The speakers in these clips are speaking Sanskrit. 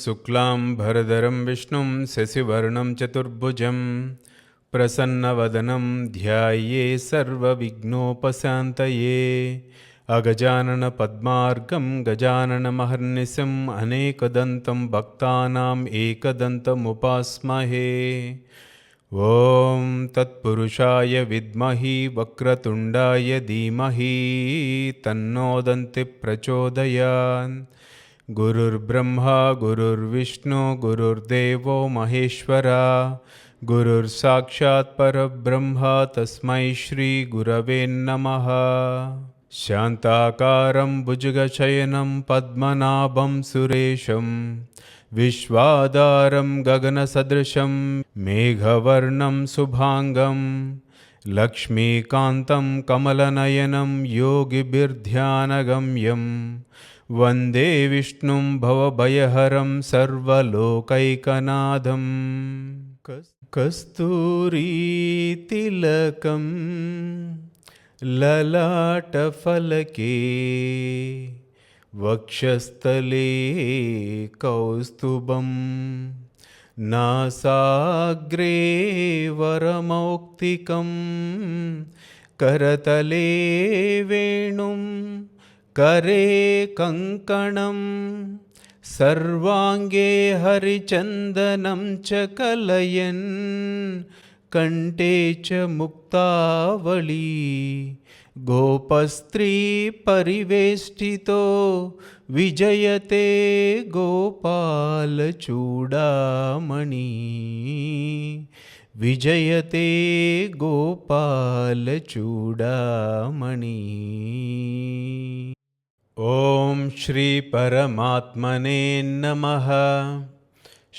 शुक्लाम्बरधरं विष्णुं शशिवर्णं चतुर्भुजं प्रसन्नवदनं ध्याये सर्वविघ्नोपशान्तये। अगजाननपद्मार्गं गजाननमहर्निशम् अनेकदन्तं भक्तानाम् एकदन्तमुपास्महे। ॐ तत्पुरुषाय विद्महे वक्रतुण्डाय धीमहि तन्नो दन्तिः प्रचोदयात्। गुरुर्ब्रह्मा गुरुर्विष्णु गुरुर्देवो महेश्वरा गुरुर्साक्षात् परब्रह्म तस्मै श्री गुरवे नमः। शान्ताकारं भुजगशयनं पद्मनाभं सुरेशं विश्वाधारं गगनसदृशं मेघवर्णं शुभांगं लक्ष्मीकान्तं कमलनयनं योगिभिर्ध्यानगम्यं वन्दे विष्णुं भवभयहरं सर्वलोकैकनाथं। कस्तूरीतिलकं ललाटफलके वक्षस्थले कौस्तुभं नासाग्रे वरमौक्तिकं करतले वेणुं करे कङ्कणं सर्वाङ्गे हरिचन्दनं च कलयन् कण्ठे च मुक्तावली गोपस्त्री परिवेष्टितो विजयते गोपालचूडामणि विजयते गोपालचूडामणि। ॐ श्री परमात्मने नमः।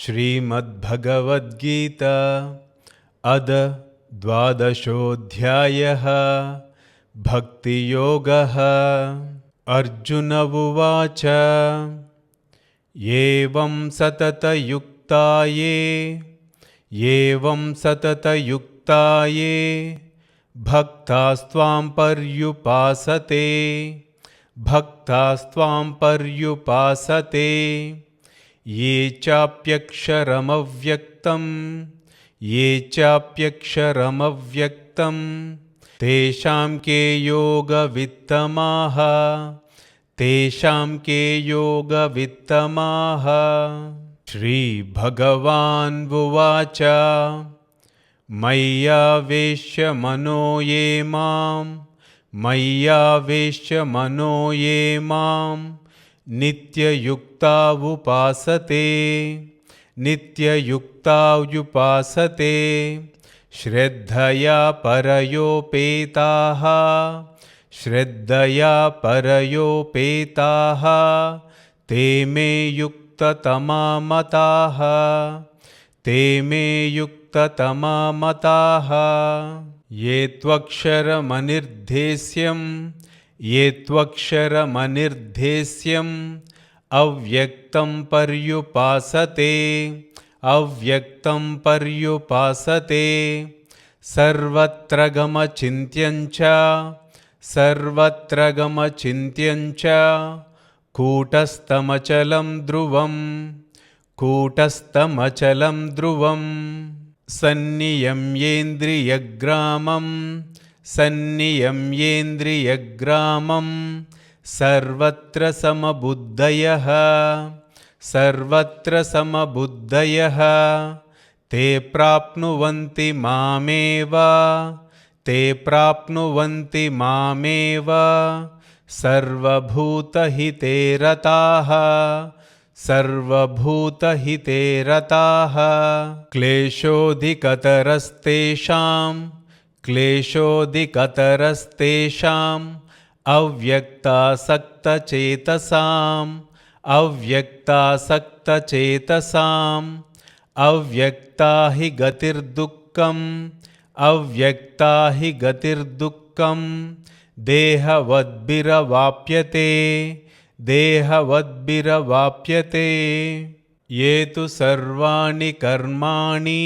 श्रीमद्भगवद्गीता अद द्वादशोऽध्यायः भक्तियोगः। अर्जुन उवाच एवं सततयुक्ताये भक्तास्त्वां पर्युपासते ये चाप्यक्षरमव्यक्तं तेषां के योगवित्तमाः। श्रीभगवान् उवाच मय्यावेश्य मनो ये मां नित्ययुक्ता उपासते श्रद्धया परयोपेताः ते मे युक्ततमा मताः। ये त्वक्षरमनिर्देश्यम् अव्यक्तं पर्युपासते सर्वत्र गमचिन्त्यं च कूटस्थमचलं ध्रुवं सन्नियम्येन्द्रियग्रामं सर्वत्र समबुद्धयः ते प्राप्नुवन्ति मामेव सर्वभूतहिते रताः। क्लेशोऽधिकतरस्तेषाम् अव्यक्तासक्तचेतसाम् अव्यक्ता हि गतिर्दुःखं देहवद्भिरवाप्यते ये तु सर्वाणि कर्माणि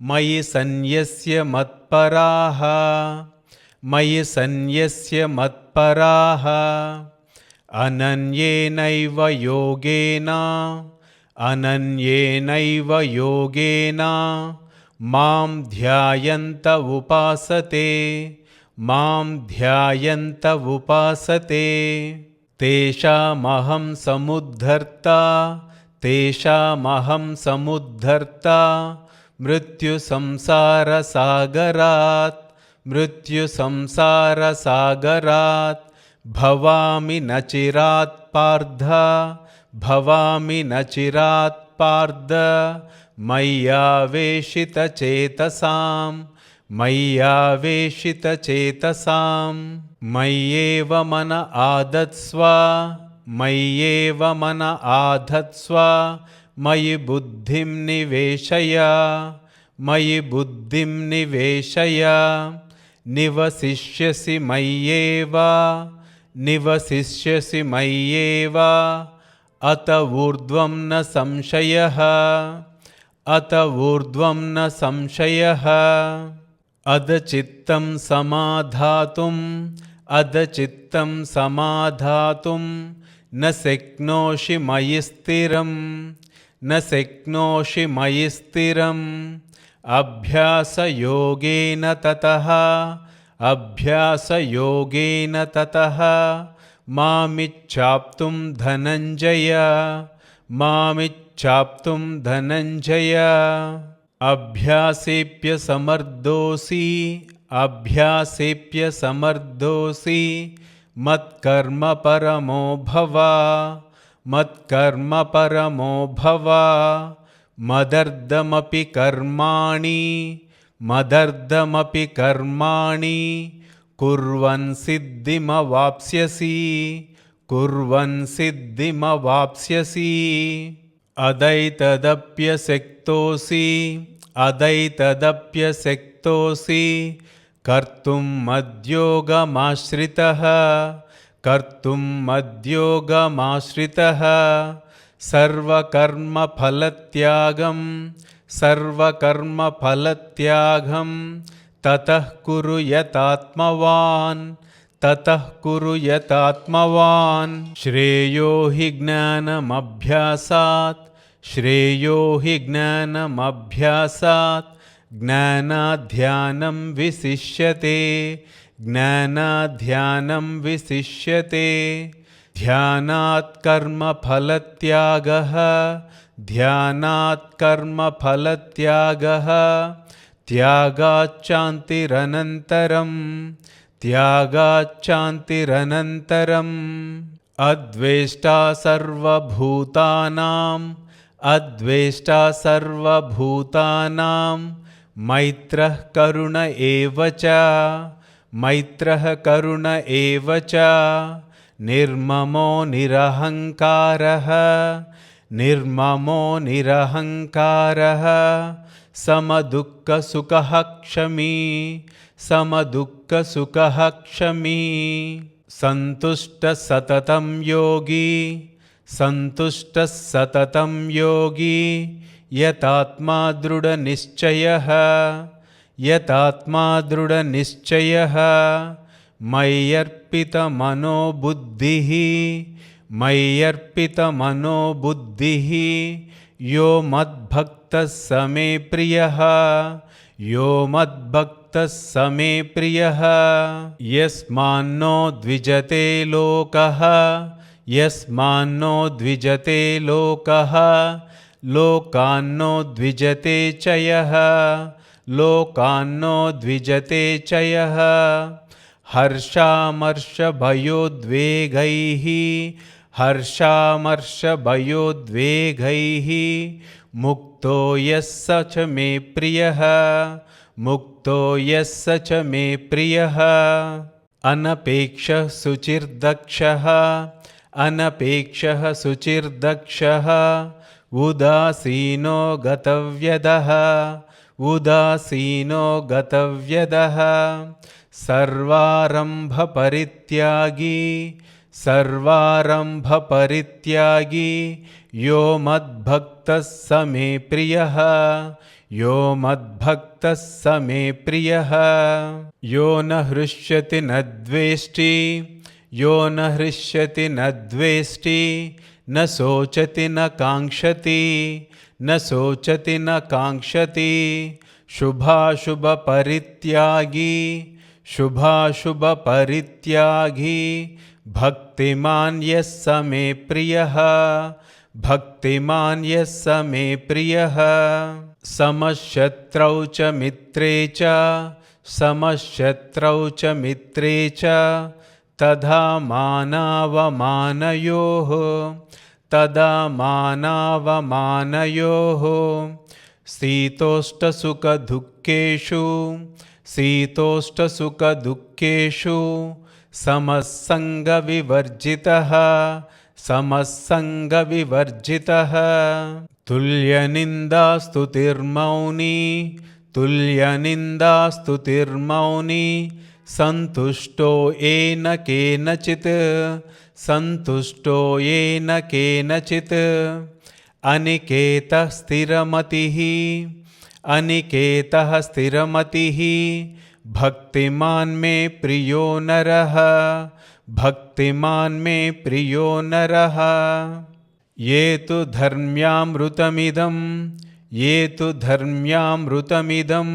मयि सन्न्यस्य मत्पराः अनन्येनैव योगेन अनन्येनैव योगेन मां ध्यायन्त उपासते मां ध्यायन्त उपासते तेषामहं समुद्धर्ता तेषामहं समुद्धर्ता मृत्युसंसारसागरात् मृत्युसंसारसागरात् भवामि न चिरात् पार्थ भवामि न चिरात् पार्थ मय्यावेशितचेतसां मय्यावेशितचेतसां मय्येव मन आधत्स्व मय्येव मन आधत्स्व मयि बुद्धिं निवेशय मयि बुद्धिं निवेशय निवसिष्यसि मय्येव निवसिष्यसि मय्येव अत ऊर्ध्वं न संशयः अत ऊर्ध्वं न संशयः अधचित्तं समाधातुम् अधचित्तं समाधातुं न शक्नोषि मयि स्थिरं न शक्नोषि मयि स्थिरम् अभ्यासयोगेन ततः अभ्यासयोगेन ततः मामिच्छाप्तुं धनञ्जय मामिच्छाप्तुं धनञ्जय अभ्यासेऽप्यसमर्थोऽसि अभ्यासेऽप्यसमर्थोऽसि मत्कर्म परमो भव मत्कर्म परमो भव मदर्थमपि कर्माणि मदर्थमपि कर्माणि कुर्वन् सिद्धिमवाप्स्यसि कुर्वन् सिद्धिमवाप्स्यसि अदैतदप्यशक्तोऽसि अदैतदप्यशक्तोऽसि कर्तुं मद्योगमाश्रितः कर्तुं मद्योगमाश्रितः सर्वकर्मफलत्यागं सर्वकर्मफलत्यागं ततः कुरु यतात्मवान् ततः कुरु यतात्मवान् श्रेयो हि ज्ञानमभ्यासात् श्रेयो हि ज्ञानमभ्यासात् ज्ञानाध्यानं विशिष्यते ज्ञानाध्यानं विशिष्यते ध्यानात् कर्मफलत्यागः ध्यानात् कर्मफलत्यागः त्यागाच्चान्तिरनन्तरं त्यागाच्चान्तिरनन्तरम् अद्वेष्टा सर्वभूतानाम् अद्वेष्टा सर्वभूतानां मैत्रः करुण एव च मैत्रः करुण एव च निर्ममो निरहङ्कारः निर्ममो निरहङ्कारः समदुःखसुखः क्षमी समदुःखसुखः क्षमी सन्तुष्टः सततं योगी सन्तुष्टः सततं योगी यतात्मा दृढनिश्चयः यतात्मा दृढनिश्चयः मय्यर्पितमनो बुद्धिः मय्यर्पितमनो बुद्धिः यो मद्भक्तः स मे प्रियः यो मद्भक्तः स मे प्रियः यस्मान्नो द्विजते लोकः यस्मान्नो द्विजते लोकः लोकान्नो द्विजते च यः लोकान्नो द्विजते च यः हर्षामर्षभयोद्वेगैः हर्षामर्षभयोद्वेगैः मुक्तो यः स च मे प्रियः मुक्तो यः स च मे प्रियः अनपेक्षः शुचिर्दक्षः अनपेक्षः शुचिर्दक्षः उदासीनो गतव्यदः उदासीनो गतव्यदः सर्वारम्भपरित्यागी सर्वारम्भपरित्यागी यो मद्भक्तः स मे प्रियः यो मद्भक्तः स मे प्रियः यो न हृष्यति न द्वेष्टि यो न हृष्यति न द्वेष्टि न शोचति न काङ्क्षति न शोचति न काङ्क्षति शुभाशुभपरित्यागी शुभाशुभपरित्यागी भक्तिमान् यः स मे प्रियः भक्तिमान् यः स मे प्रियः समशत्रौ च मित्रे च समशत्रौ च मित्रे च तथा मानावमानयोः तदा मानावमानयोः शीतोष्टसुखदुःखेषु शीतोष्टसुखदुःखेषु समस्सङ्गविवर्जितः समस्सङ्गविवर्जितः तुल्यनिन्दास्तुतिर्मौनी तुल्यनिन्दास्तुतिर्मौनी सन्तुष्टो येन केनचित् सन्तुष्टो येन केनचित् अनिकेतः स्थिरमतिः अनिकेतः स्थिरमतिः भक्तिमान् मे प्रियो नरः भक्तिमान् मे प्रियो नरः ये तु धर्म्यामृतमिदं ये तु धर्म्यामृतमिदं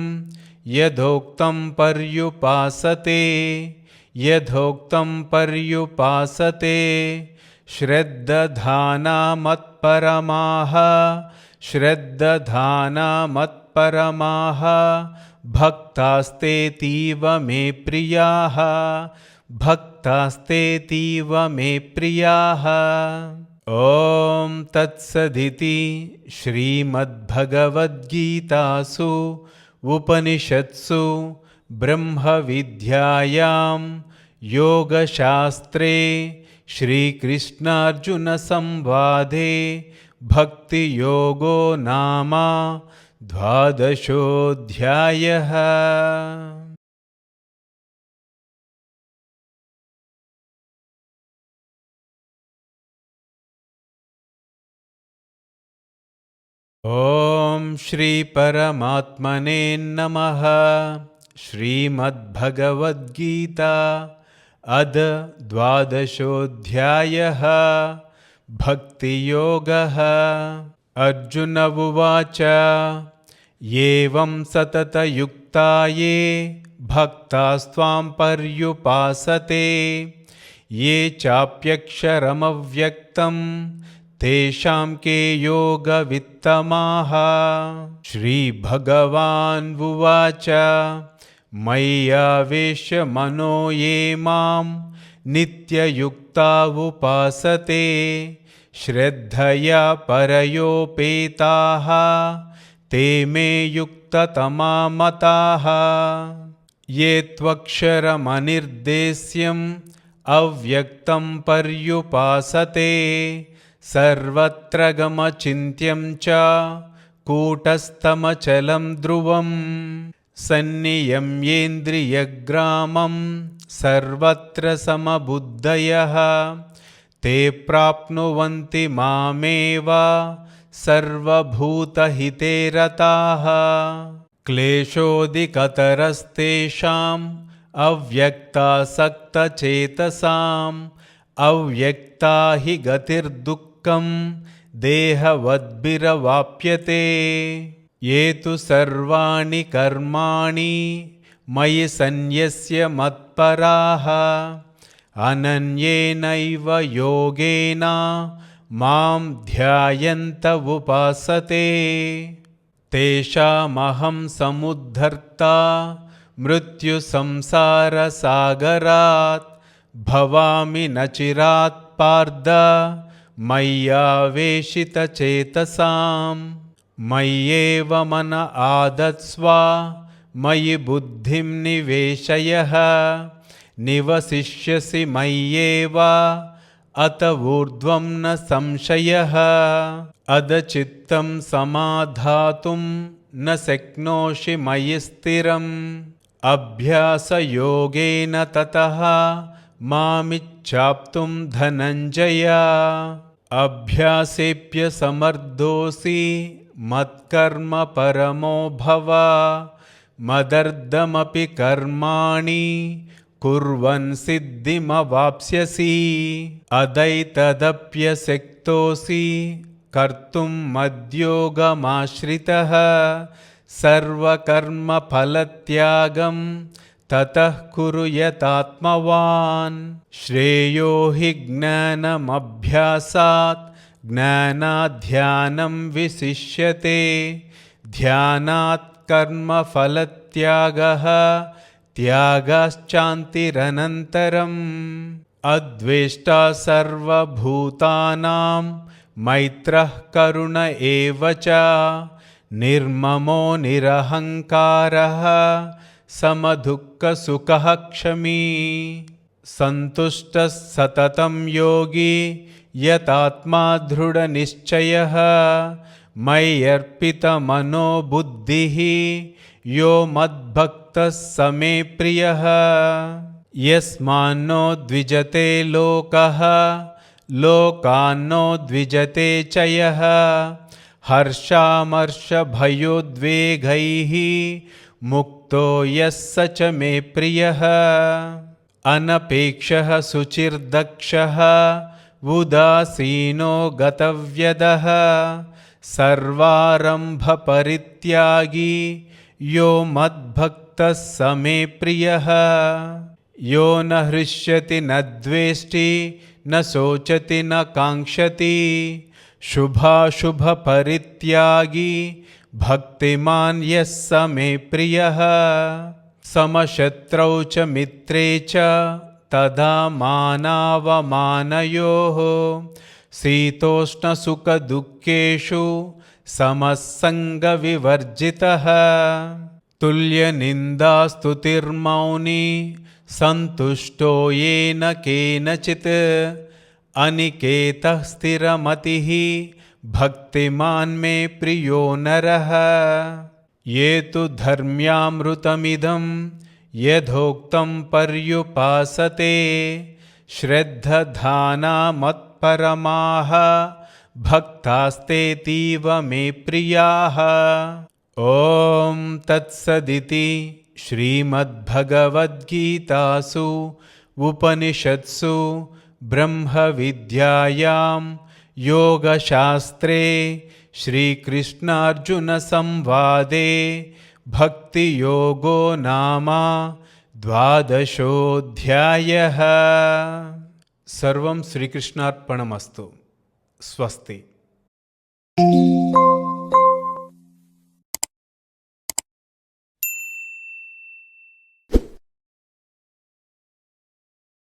यथोक्तं पर्युपासते यथोक्तं पर्युपासते श्रद्दधाना मत्परमाः श्रद्दधाना मत्परमाः भक्तास्तेतीव मे प्रियाः भक्तास्तेतीव मे प्रियाः। ॐ तत्सदिति श्रीमद्भगवद्गीतासु उपनिषत्सु ब्रह्मविद्यायां योगशास्त्रे श्रीकृष्णार्जुनसंवादे भक्तियोगो नाम 12ोऽध्यायः। ॐ श्री परमात्मने नमः। श्रीमद्भगवद्गीता अद् 12ोऽध्यायः भक्तियोगः। अर्जुन उवाच एवं सततयुक्ता ये भक्तास्त्वां पर्युपासते ये चाप्यक्षरमव्यक्तं तेषां के योगवित्तमाः। श्रीभगवान् उवाच मय्यावेश्य मनो ये मां नित्ययुक्ता उपासते श्रद्धया परयोपेताः ते मे युक्ततमा मताः। ये त्वक्षरमनिर्देश्यम् अव्यक्तं पर्युपासते सर्वत्र गमचिन्त्यं च कूटस्थमचलं ध्रुवम् सन्नियम्येन्द्रियग्रामं सर्वत्र समबुद्धयः ते प्राप्नुवन्ति मामेव सर्वभूतहिते रताः। क्लेशोऽधिकतरस्तेषाम् अव्यक्तासक्तचेतसाम् अव्यक्ता हि गतिर्दुःखं देहवद्भिरवाप्यते। ये तु सर्वाणि कर्माणि मयि सन्न्यस्य मत्पराः अनन्येनैव योगेन मां ध्यायन्त उपासते तेषामहं समुद्धर्ता मृत्युसंसारसागरात् भवामि न चिरात् पार्थ मय्यावेशितचेतसां। मय्येव मन आदत्स्व मयि बुद्धिं निवेशयः निवसिष्यसि मय्येव अत ऊर्ध्वं न संशयः। अदचित्तं समाधातुं न शक्नोषि मयि स्थिरम् अभ्यासयोगेन ततः मामिच्छाप्तुं धनञ्जय। अभ्यासेऽप्यसमर्थोऽसि मत्कर्म परमो भव मदर्थमपि कर्माणि कुर्वन् सिद्धिमवाप्स्यसि अदैतदप्यशक्तोऽसि कर्तुं मद्योगमाश्रितः सर्वकर्मफलत्यागं ततः कुरु यतात्मवान् श्रेयो हि ज्ञानमभ्यासात् ज्ञानाध्यानं विशिष्यते ध्यानात् कर्मफलत्यागः त्यागाश्चान्तिरनन्तरम् अद्वेष्टा सर्वभूतानां मैत्रः करुण एव च निर्ममो निरहङ्कारः समदुःखसुखः क्षमी सन्तुष्टः सततं योगी यतात्मा दृढनिश्चयः मय्यर्पितमनो बुद्धिः यो मद्भक्तः स मे प्रियः यस्मान्नो द्विजते लोकः लोकान्नो द्विजते च यः हर्षामर्षभयोद्वेगैः मुक्तो यः स च मे प्रियः अनपेक्षः शुचिर्दक्षः उदासीनो गतव्यदः सर्वारम्भपरित्यागी यो मद्भक्तः स मे प्रियः यो न हृष्यति न द्वेष्टि न शोचति न काङ्क्षति शुभाशुभपरित्यागी भक्तिमान् यः स मे प्रियः समशत्रौ च मित्रे च तदा मानावमानयोः शीतोष्णसुखदुःखेषु समस्सङ्गविवर्जितः तुल्यनिन्दास्तुतिर्मौनी सन्तुष्टो येन केनचित् अनिकेतः स्थिरमतिः भक्तिमान् मे प्रियो नरः ये तु धर्म्यामृतमिदं यथोक्तं पर्युपासते श्रद्धधाना मत्परमाः भक्तास्तेतीव मे प्रियाः ॐ तत्सदिति श्रीमद्भगवद्गीतासु उपनिषत्सु ब्रह्मविद्यायां योगशास्त्रे श्रीकृष्णार्जुनसंवादे भक्तियोगो नाम 12ोऽध्यायः। सर्वं श्रीकृष्णार्पणमस्तु। स्वस्ति।